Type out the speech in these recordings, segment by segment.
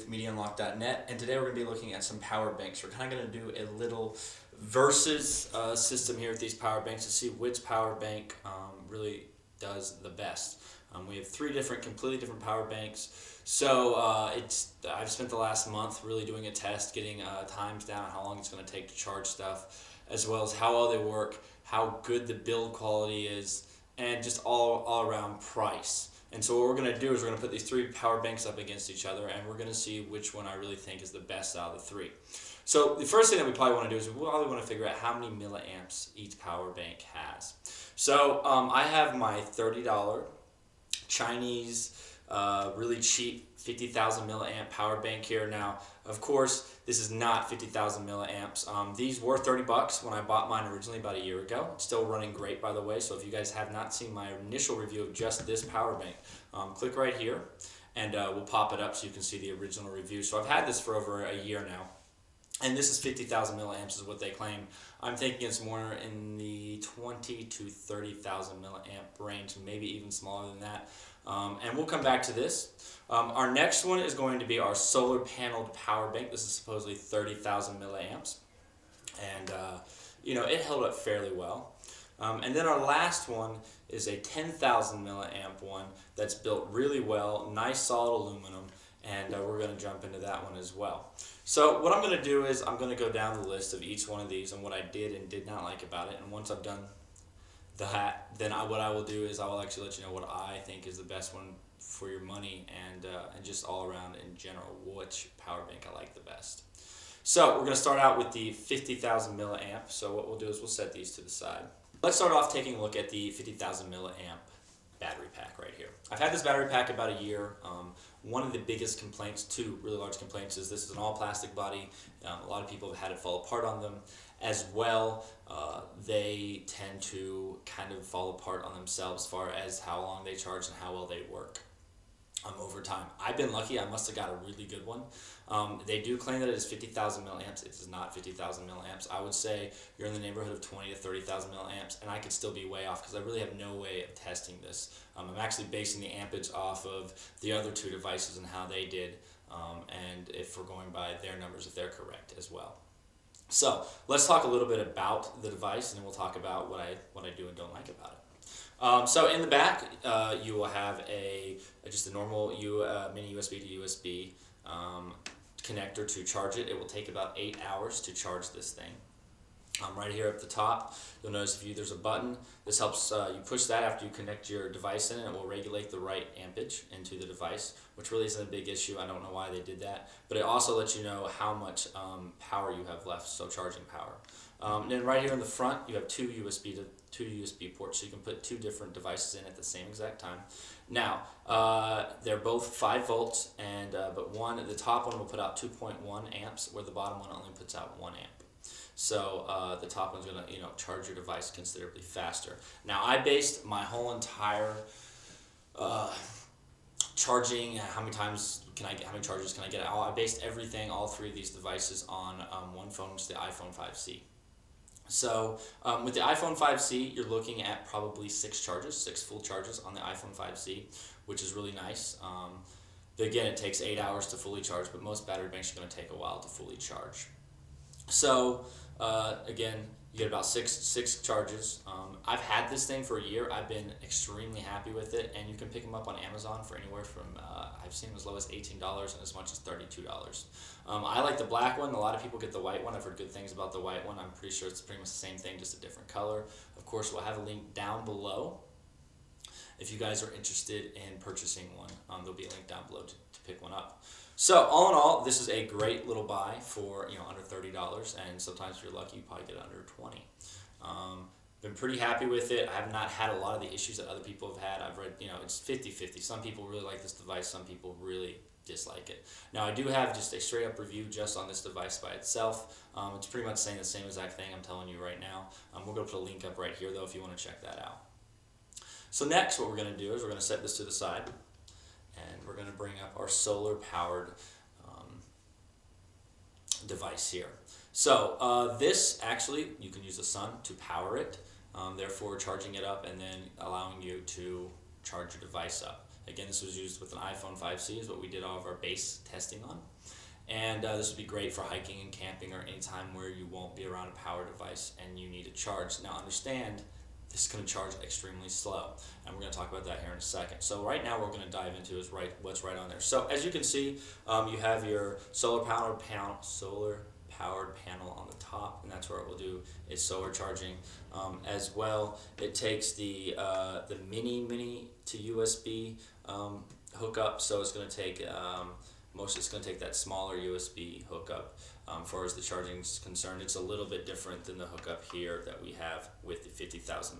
MediaUnlock.net, and today we're going to be looking at some power banks. We're kind of going to do a little versus system here with these power banks to see which power bank really does the best. We have three completely different power banks. So I've spent the last month really doing a test, getting times down, how long it's going to take to charge stuff, as well as how well they work, how good the build quality is, and just all around price. And so what we're going to do is we're going to put these three power banks up against each other, and we're going to see which one I really think is the best out of the three. So the first thing that we probably want to do is we probably want to figure out how many milliamps each power bank has. So I have my $30 Chinese, really cheap 50,000 milliamp power bank here. Now, of course, this is not 50,000 milliamps. These were 30 bucks when I bought mine originally about a year ago. It's still running great, by the way. So if you guys have not seen my initial review of just this power bank, click right here and we'll pop it up so you can see the original review. So I've had this for over a year now. And this is 50,000 milliamps is what they claim. I'm thinking it's more in the 20 to 30,000 milliamp range, maybe even smaller than that. And we'll come back to this. Our next one is going to be our solar paneled power bank. This is supposedly 30,000 milliamps. And, you know, it held up fairly well. And then our last one is a 10,000 milliamp one that's built really well, nice solid aluminum. And we're going to jump into that one as well. So what I'm going to do is I'm going to go down the list of each one of these and what I did and did not like about it. And once I've done that, then what I will do is I will actually let you know what I think is the best one for your money and just all around in general which power bank I like the best. So we're going to start out with the 50,000 milliamp. So what we'll do is we'll set these to the side. Let's start off taking a look at the 50,000 milliamp battery pack right here. I've had this battery pack about a year. One of the biggest complaints, two really large complaints, is this is an all plastic body. A lot of people have had it fall apart on them. As well, they tend to kind of fall apart on themselves as far as how long they charge and how well they work over time. I've been lucky. I must have got a really good one. They do claim that it is 50,000 milliamps. It is not 50,000 milliamps. I would say you're in the neighborhood of 20 to 30,000 milliamps, and I could still be way off because I really have no way of testing this. I'm actually basing the ampage off of the other two devices and how they did, and if we're going by their numbers, if they're correct as well. So let's talk a little bit about the device, and then we'll talk about what I do and don't like about it. So in the back, you will have just a normal mini USB to USB connector to charge it. It will take about 8 hours to charge this thing. Right here at the top, you'll notice there's a button. This helps you push that after you connect your device in, and it will regulate the right ampage into the device, which really isn't a big issue. I don't know why they did that, but it also lets you know how much power you have left, so charging power. And then right here in the front, you have two USB ports, so you can put two different devices in at the same exact time. Now, they're both 5 volts, and but the top one will put out 2.1 amps, where the bottom one only puts out 1 amp. So the top one's going to charge your device considerably faster. Now, I based my whole entire charging, how many charges can I get? I based everything, all three of these devices on one phone, which is the iPhone 5C. So with the iPhone 5C, you're looking at probably 6 full charges on the iPhone 5C, which is really nice. Again, it takes 8 hours to fully charge, but most battery banks are going to take a while to fully charge. So again, you get about six charges. I've had this thing for a year. I've been extremely happy with it, and you can pick them up on Amazon for anywhere from I've seen as low as $18 and as much as $32. I like the black one. A lot of people get the white one. I've heard good things about the white one. I'm pretty sure it's pretty much the same thing, just a different color. Of course, we'll have a link down below if you guys are interested in purchasing one. There'll be a link down below to pick one up. So all in all, this is a great little buy for under $30, and sometimes if you're lucky, you probably get it under 20. Been pretty happy with it. I have not had a lot of the issues that other people have had. I've read, it's 50-50. Some people really like this device, some people really dislike it. Now, I do have just a straight up review just on this device by itself. It's pretty much saying the same exact thing I'm telling you right now. We're going to put a link up right here, though, if you want to check that out. So next, what we're going to do is we're going to set this to the side, and we're going to bring up our solar powered device here. So this actually, you can use the sun to power it, therefore charging it up and then allowing you to charge your device up. Again, this was used with an iPhone 5C, is what we did all of our base testing on. And this would be great for hiking and camping or any time where you won't be around a power device and you need to charge. Now understand, this is going to charge extremely slow, and we're going to talk about that here in a second. So right now, we're going to dive into is what's right on there. So as you can see, you have your solar powered panel on the top, and that's where it will do is solar charging. As well, it takes the mini to USB hookup, so it's going to take it's going to take that smaller USB hookup. As far as the charging is concerned, it's a little bit different than the hookup here that we have with the 50,000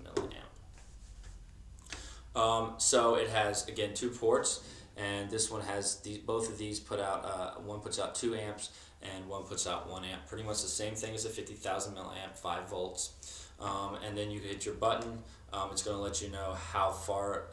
milliamp. So it has, again, 2 ports, and this one has both of these put out, one puts out 2 amps and one puts out 1 amp. Pretty much the same thing as a 50,000 milliamp, 5 volts. And then you hit your button. It's going to let you know how far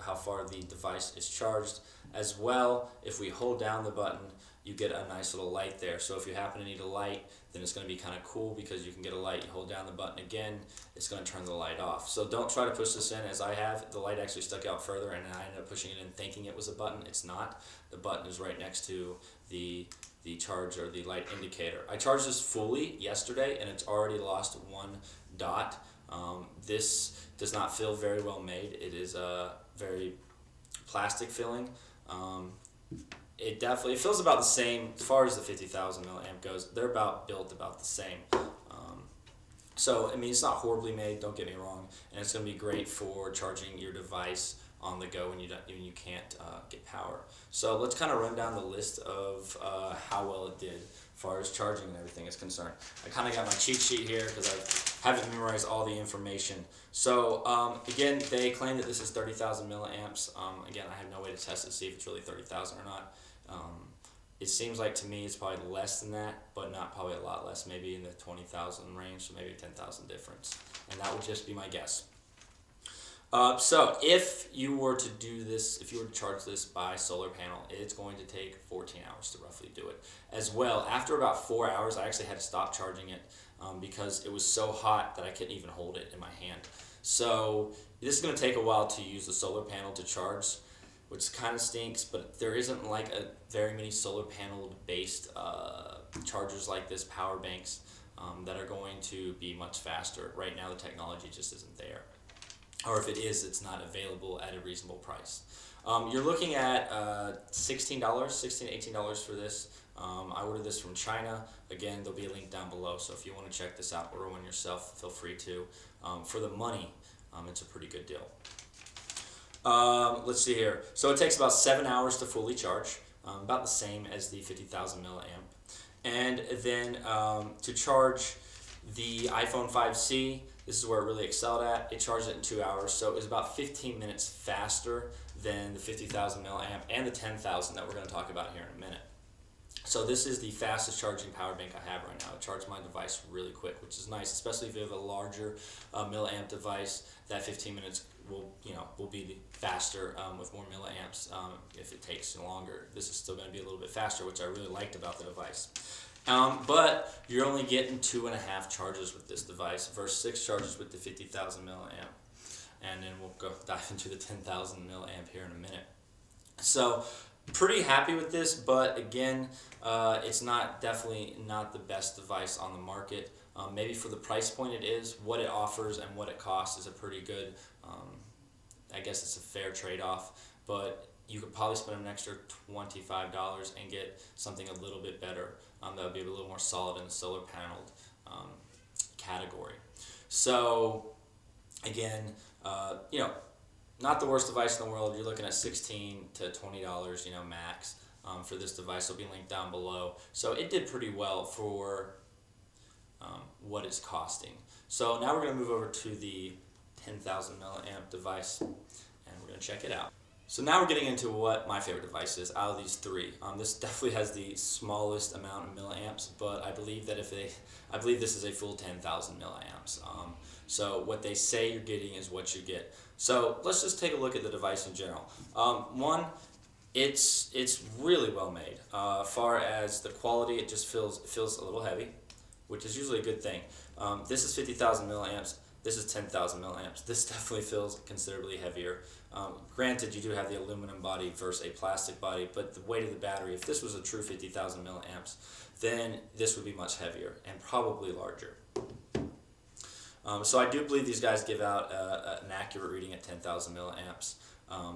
the device is charged. As well, if we hold down the button, you get a nice little light there. So if you happen to need a light, then it's going to be kind of cool because you can get a light. You hold down the button again, it's going to turn the light off. So don't try to push this in as I have. The light actually stuck out further, and I ended up pushing it in thinking it was a button. It's not. The button is right next to the charge or the light indicator. I charged this fully yesterday, and it's already lost 1 dot. This does not feel very well made. It is very plastic feeling. It feels about the same as far as the 50,000 milliamp goes. They're built about the same. So I mean, it's not horribly made, don't get me wrong, and it's going to be great for charging your device on the go when you can't get power. So let's kind of run down the list of how well it did as far as charging and everything is concerned. I kind of got my cheat sheet here because I haven't memorized all the information. So again, they claim that this is 30,000 milliamps. Again, I have no way to test it to see if it's really 30,000 or not. It seems like to me it's probably less than that, but not probably a lot less, maybe in the 20,000 range, so maybe 10,000 difference. And that would just be my guess. So if you were to do this, if you were to charge this by solar panel, it's going to take 14 hours to roughly do it. As well, after about 4 hours, I actually had to stop charging it because it was so hot that I couldn't even hold it in my hand. So this is going to take a while to use the solar panel to charge, which kind of stinks, but there isn't like very many solar panel based chargers like this, power banks, that are going to be much faster. Right now the technology just isn't there. Or if it is, it's not available at a reasonable price. You're looking at $16, $16 to $18 for this. I ordered this from China. Again, there'll be a link down below, so if you want to check this out, order one yourself, feel free to. For the money, it's a pretty good deal. Let's see here. So it takes about 7 hours to fully charge, about the same as the 50,000 milliamp. And then to charge the iPhone 5C, this is where it really excelled at. It charged it in 2 hours, so it was about 15 minutes faster than the 50,000 milliamp and the 10,000 that we're going to talk about here in a minute. So this is the fastest charging power bank I have right now. It charges my device really quick, which is nice, especially if you have a larger milliamp device. That 15 minutes will be faster with more milliamps. If it takes longer, this is still going to be a little bit faster, which I really liked about the device. But you're only getting 2.5 charges with this device versus 6 charges with the 50,000 milliamp. And then we'll go dive into the 10,000 milliamp here in a minute. So pretty happy with this, but again, it's definitely not the best device on the market. Maybe for the price point it is. What it offers and what it costs is a pretty good, I guess it's a fair trade-off, but you could probably spend an extra $25 and get something a little bit better that would be a little more solid in the solar paneled category. So again, not the worst device in the world. You're looking at $16 to $20, max for this device. It'll be linked down below. So it did pretty well for what it's costing. So now we're going to move over to the 10,000 milliamp device, and we're going to check it out. So now we're getting into what my favorite device is out of these three. This definitely has the smallest amount of milliamps, but I believe this is a full 10,000 milliamps. So what they say you're getting is what you get. So let's just take a look at the device in general. One, it's really well made. Far as the quality, it just feels a little heavy, which is usually a good thing. This is 50,000 milliamps. This is 10,000 milliamps. This definitely feels considerably heavier. Granted, you do have the aluminum body versus a plastic body, but the weight of the battery, if this was a true 50,000 milliamps, then this would be much heavier and probably larger. So I do believe these guys give out an accurate reading at 10,000 milliamps.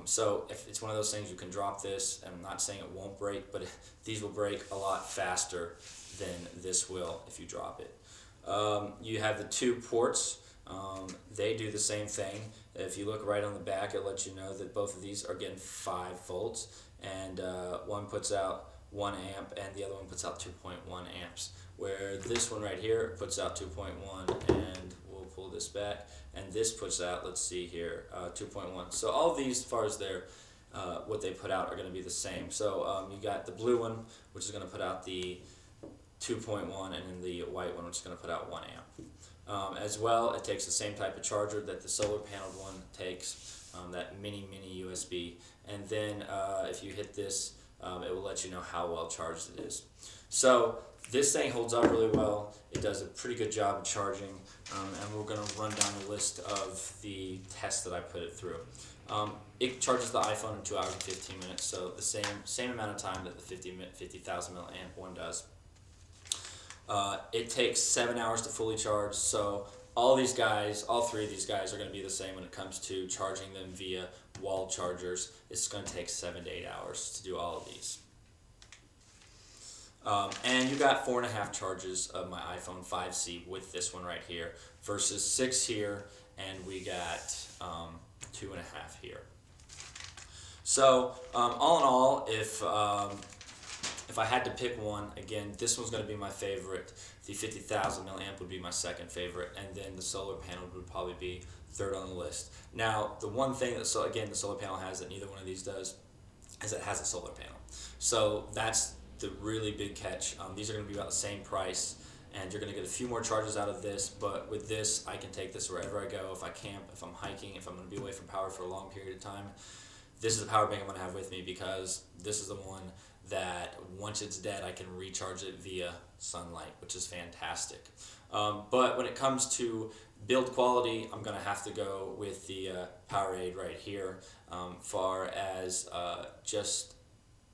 So if it's one of those things, you can drop this, and I'm not saying it won't break, but these will break a lot faster than this will if you drop it. You have the two ports. They do the same thing. If you look right on the back, it lets you know that both of these are getting 5 volts, and one puts out 1 amp and the other one puts out 2.1 amps, where this one right here puts out 2.1, and we'll pull this back, and this puts out, let's see here, 2.1. So all of these, as far as their what they put out, are going to be the same. So you got the blue one, which is going to put out the 2.1, and then the white one, which is going to put out 1 amp. As well, it takes the same type of charger that the solar paneled one takes, that mini USB, and then if you hit this, it will let you know how well charged it is. So this thing holds up really well. It does a pretty good job of charging, and we're going to run down the list of the tests that I put it through. It charges the iPhone in 2 hours and 15 minutes, so the same amount of time that the 50,000 milliamp one does. It takes 7 hours to fully charge, so all three of these guys are going to be the same when it comes to charging them via wall chargers. It's going to take 7 to 8 hours to do all of these. And you got 4.5 charges of my iPhone 5C with this one right here versus 6 here, and we got 2.5 here. So all in all, if I had to pick one, again, this one's going to be my favorite. The 50,000 milliamp would be my second favorite, and then the solar panel would probably be third on the list. Now, the one thing that, the solar panel has that neither one of these does is it has a solar panel. So that's the really big catch. These are going to be about the same price, and you're going to get a few more charges out of this, but with this, I can take this wherever I go. If I camp, if I'm hiking, if I'm going to be away from power for a long period of time, this is the power bank I'm going to have with me, because this is the one that once it's dead, I can recharge it via sunlight, which is fantastic. But when it comes to build quality, I'm going to have to go with the Poweradd right here. Far as just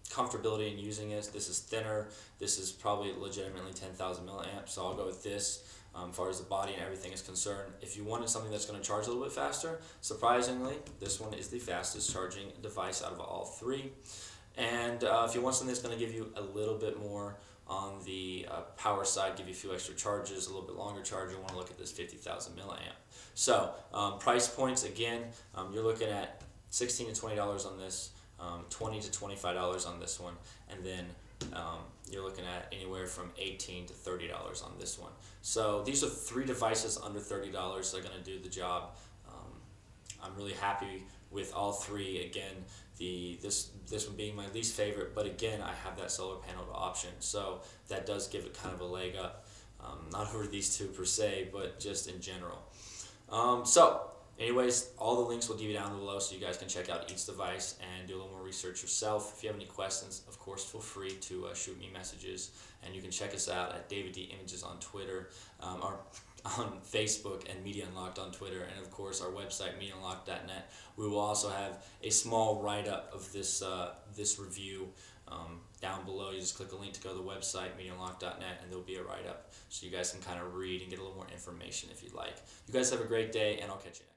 comfortability in using it, this is thinner. This is probably legitimately 10,000 milliamps, so I'll go with this. As far as the body and everything is concerned, if you wanted something that's going to charge a little bit faster, surprisingly, this one is the fastest charging device out of all three. And if you want something that's going to give you a little bit more on the power side, give you a few extra charges, a little bit longer charge, you want to look at this 50,000 milliamp. So price points, again, you're looking at $16 to $20 on this, $20 to $25 on this one, and then you're looking at anywhere from $18 to $30 on this one. So these are 3 devices under $30 that are going to do the job. I'm really happy with all 3. Again, this one being my least favorite, but again, I have that solar panel option, so that does give it kind of a leg up. Not over these 2 per se, but just in general. So anyways, all the links will be down below, so you guys can check out each device and do a little more research yourself. If you have any questions, of course, feel free to shoot me messages, and you can check us out at David D Images on Twitter, or on Facebook, and Media Unlocked on Twitter, and of course our website, MediaUnlocked.net. We will also have a small write-up of this this review down below. You just click a link to go to the website, MediaUnlocked.net, and there will be a write-up, so you guys can kind of read and get a little more information if you'd like. You guys have a great day, and I'll catch you next.